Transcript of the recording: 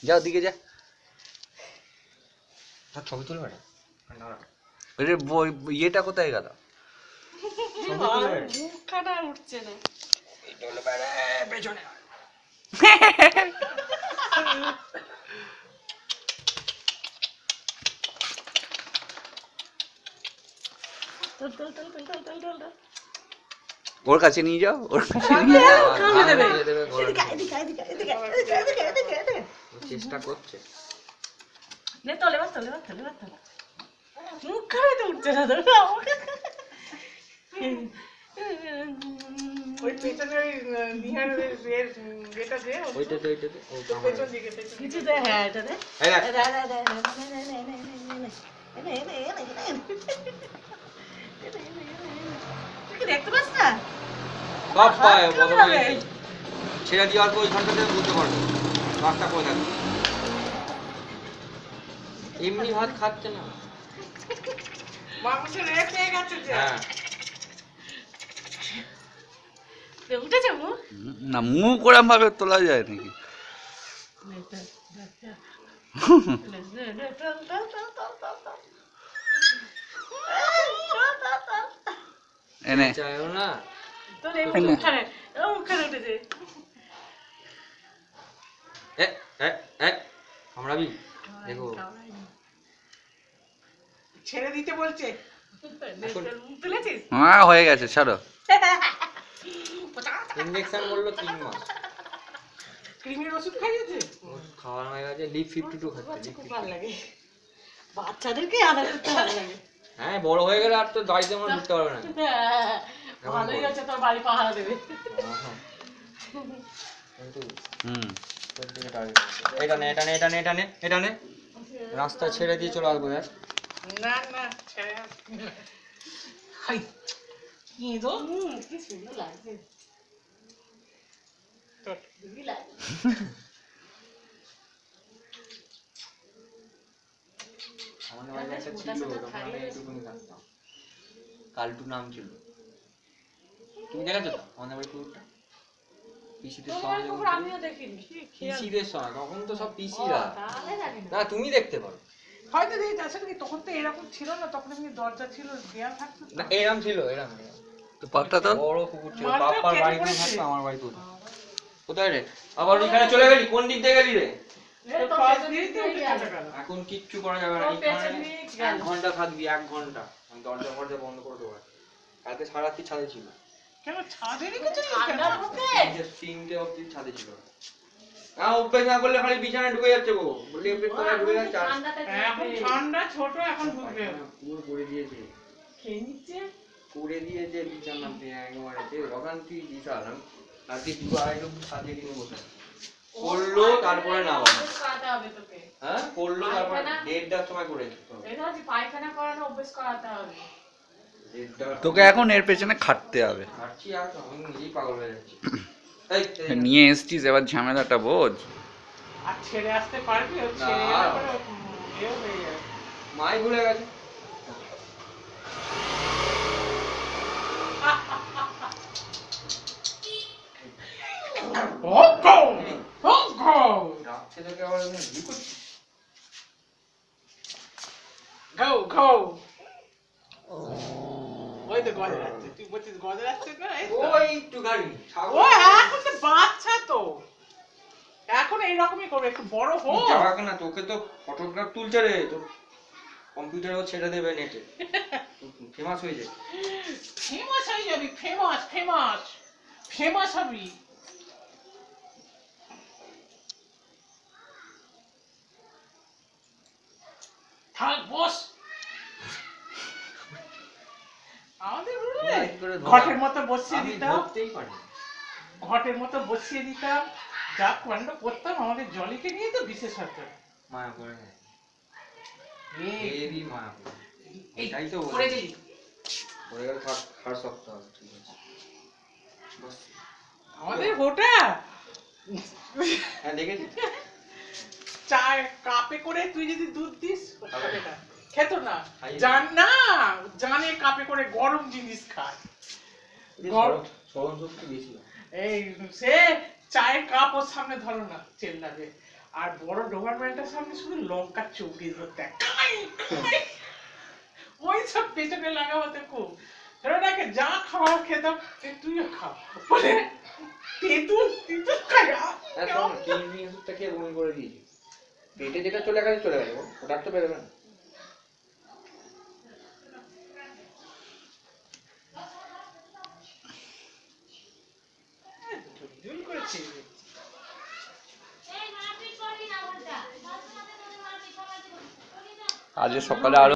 যাও দিকে যা। ছবি তুলবে না? ইয়েটা কোথায় গেল? মুখখানা উঠছে না। এটা হলো পেছনে। ওর কাছে নিয়ে যাও, ওর কাছে নিয়ে যাও। চেষ্টা করছে। মুখখানা তো উঠছে না। ওই পেছনে ওই নিহার এটা দে, ওইটাতে পেছন দিকে কিছু দে, হ্যাঁ এটা দে। তুই কি দেখতে পাস না? সব পায় ছেড়ে দিয়ে অল্প ওইখানটাতে বুঝতে পারবে, রাস্তা করে থাকবে। এমনি ভাত খাচ্ছে না। মাংসের রেট পেয়ে গেছে যে। হ্যাঁ উঠেছে মুখ? না, মুখ ওরম ভাবে তোলা যায় নাকি? এনে চাইও না। তোর এই মুখখানে উঠেছে। কামড়াবি? দেখো ছেড়ে দিতে বলছে। মুখ তুলেছিস? হ্যাঁ হয়ে গেছে, ছাড়ো। ইনজেকশন বললো 3 মাস। ক্রিমির ওষুধ খাইয়েছে। খাওয়ানো হয়ে গেছে, লিভ 52 খাচ্ছে। খুব ভালো লাগে, বাচ্চাদেরকে আদর করতে ভালো লাগে। হ্যাঁ বড় হয়ে গেলে আর তো গাড়িতে আমরা ঢুকতে পারবে না। ভালোই আছে, তোর বাড়ি পাহারা দেবে। কিন্তু হুম, তোর দিকে টার্গেট। এটা নে। রাস্তা ছেড়ে দিয়ে চলে আসবো। দেখ না ছেড়ে হাই কি দো কি সুন্দর লাগছে। হেভি লাগে। আমাদের বাড়িতে একটা ছিল, তখন আমি এইটুকুনি থাকতাম। কালটু নাম ছিল। তুমি দেখেছো তো আমাদের বাড়ি কুকুরটা? পিসিদের সঙ্গে যখন আমিও দেখিনি। পিসিদের সঙ্গে, তখন তো সব পিসিরা। তাহলে জানি না। না তুমি দেখতে পারো। হয়তো দেখি আসলে কি তখন তো এরকম ছিল না, তখন এমনি দরজা ছিল, দেয়াল থাকতো না এরম ছিল, এরম তো পাকটা তো বড় কুকুর ছিল। মাঠটা বাপ্পার কেটে বাড়িতে পড়েছে। থাকতো, আমার বাড়িতে হতো। কোথায় রে? আবার ওইখানে চলে গেলি? কোন দিক দিয়ে গেলি রে? পাশ দিয়েই তো উঠে যাবে কেন? এখন কিচ্ছু করা যাবে না। তোর পেছন এখানে দিয়েই 1 গেল। ঘন্টা থাকবি, 1 ঘন্টা। আমি দরজা বন্ধ করে দেবো। কালকে সারা রাত্রি ছাদে ছিল। কেন ছাদে রেখেছিস কেন? ঠান্ডার মধ্যে? 3টে অবধি ছাদে ছিল। অভ্যেস না করলে খালি বিছানায় ঢুকে যাচ্ছে গো। বলি অভ্যেস করে ঢুকে যাচ্ছে। ঠান্ডাতে এখন ঠান্ডা ছোট, এখন ঢুকবে। পুরো করে দিয়েছে। খেয়ে নিচ্ছে। করে দিয়েছে বিছানা একবারে। অশান্তি বিশাল। আর কি 2-2.5 সাজিয়ে কিনে বসে করলো, তারপরে না অভ্যেস করাতে হবে তোকে। হ্যাঁ করলো, তারপরে 1:30টার সময় করে এটা হচ্ছে পায়খানা করানো অভ্যেস করাতে হবে। 1:30 তোকে এখন এর পেছনে খাটতে হবে। হাঁটছি আর আমি নিজেই পাগল হয়ে যাচ্ছি। নিয়ে এসছিস, এবার ঝামেলাটা বোঝ। আর ছেড়ে আসতে পারবি? ও না। ছেড়ে এলে পরে এও হয়ে যাবে। মাই ভুলে গেছে। রাখছে তোকে আবার কি করছিস? Go, go. ওই তো গজে যাচ্ছে। তুই বলছিস গজে যাচ্ছে না? এই তো। ওই একটুখানি ও এখন তো বাচ্চা তো। এখন এইরকমই করবে, একটু বড় হো। যাক না, তোকে তো ফটোগ্রাফ তুলছে রে, তো কম্পিউটারেও ছেড়ে দেবে নেটে। ফেমাস হয়ে যায়। ফেমাস হয়ে যাবি, ফেমাস হবি। থাক বস। আমাদের ঘটের মতো বসিয়ে দিতাম, ধরতেই পারি। ঘটের মতো বসিয়ে দিতাম, যা কাণ্ড করতাম। আমাদের জলিকে নিয়ে তো বিশেষ হতো। মায়া করে নেয়। এই এরই মায়া করে। এটাই তো করে বলি। দিলি। পরে গেলে খাট শক্ত হবে, ঠিক আছে। বস। আমাদের হোটা হ্যাঁ দেখেছি। চায় কাপে করে তুই যদি দুধ দিস খাবে না, খেত না। খাইয়ে জানে কাপে করে গরম জিনিস খায়। স্মরণ শক্তি বেশি হয়। এই সে চায়ের কাপ ওর সামনে ধরো না, চেল্লাবে। আর বড় ডোবারম্যানটার সামনে শুধু লঙ্কার চৌকি ধরতে ওই সব পেছনে লাগাবতে খুব ছেলেটাকে যা খাওয়া খেতাম সে তুইও খা বলে তেঁতুল তেঁতুল খায় টিভি ওষুধটাকে বমি করে দিয়েছি পেটে যেটা চলে গেছে ওটা তো বেরোবে না জুল করেছি আজকে সকালে আরো